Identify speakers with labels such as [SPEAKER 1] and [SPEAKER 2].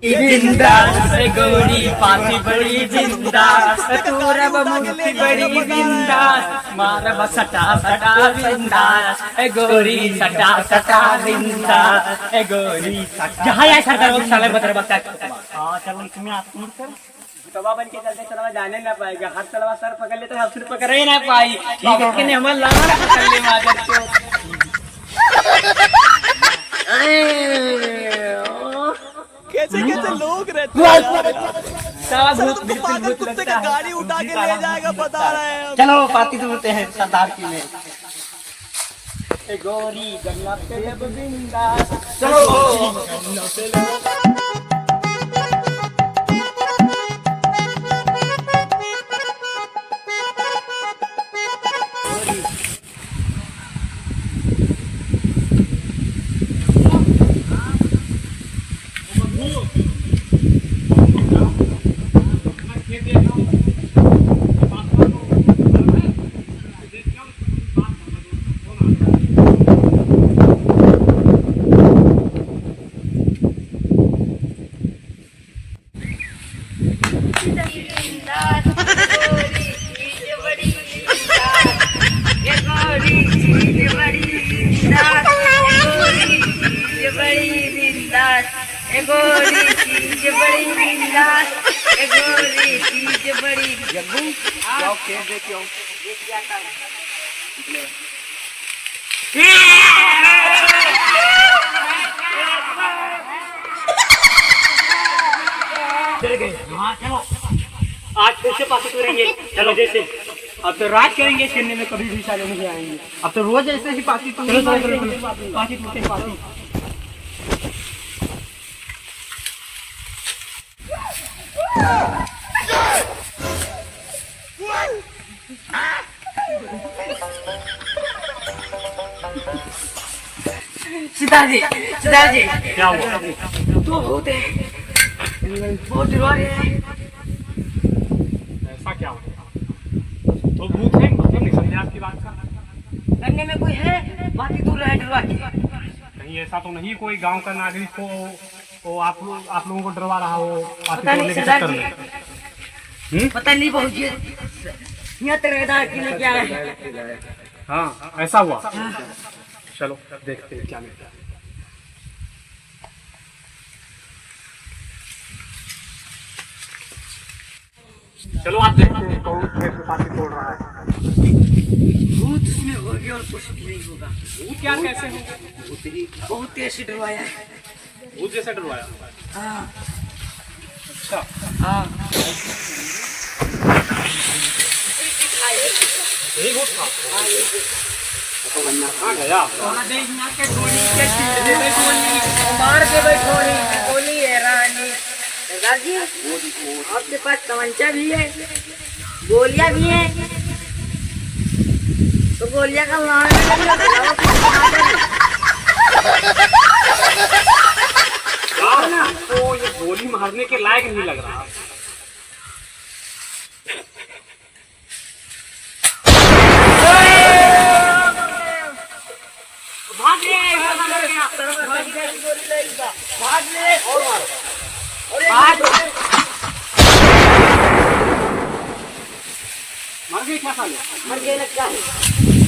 [SPEAKER 1] जिंदा गोरी पासी बड़ी जिंदा तूरब मुक्ति बड़ी जिंदा मारब सटा सटा जिंदा गोरी सटा सटा जिंदा गोरी जहाँ यार सरकार वो साले बतर बता हाँ चलो इसमें आप तवा बन के चलते चलवा जाने ना पाएगा हर चलवा सर पकड़ ले तो हम सिर पकड़ ही ना पाई ठीक है कि हमारे लाना पकड़ ले मादर को
[SPEAKER 2] कैसे कैसे लोग रहते
[SPEAKER 1] हैं
[SPEAKER 2] कुत्ते का गाड़ी उठा के ले जाएगा बता रहे हैं।
[SPEAKER 1] चलो पार्टी सुनते हैं सरदार की में गोरी गन्ना पे बिंदा चलो आज फिर से पास करेंगे। चलो जैसे अब तो राज करेंगे इस करने में कभी भी साले नहीं आएंगे। अब तो रोज ऐसे ही पासी पासी पासी सिताजी क्या हुआ? तो बहुत है बहुत डरा रहे हैं। ऐसा क्या हुआ? तो भूत है मतलब नहीं समझे आपकी बात का। करने में कोई है बात ही दूर है डरवा के। नहीं ऐसा तो नहीं कोई गांव का नागरिक को आप लोगों को डरवा रहा हो
[SPEAKER 2] पता नहीं चक्कर में। पता नहीं बहुत यहाँ तेरा क्या है।
[SPEAKER 1] हाँ ऐसा हुआ। चलो देखते हैं क्या मिलता है। चलो आप देखते हैं कौन कैसे पासी तोड़ रहा है।
[SPEAKER 2] भूत उसमें होगी और कुछ नहीं होगा।
[SPEAKER 1] भूत क्या कैसे होगा?
[SPEAKER 2] बहुत ऐसे डरवाया है।
[SPEAKER 1] भूत जैसे डरवाया?
[SPEAKER 2] हाँ
[SPEAKER 1] अच्छा
[SPEAKER 2] हाँ
[SPEAKER 1] यही भूत था। कहाँ गया?
[SPEAKER 2] मार के बैठोनी गोली है रानी। दादाजी आपके पास तमंचा भी है गोलियां भी है तो गोलियां का
[SPEAKER 1] तो ये गोली मारने के लायक नहीं लग रहा। भाग ले और मार मर गई क्या साले?
[SPEAKER 2] मर गए लगता है।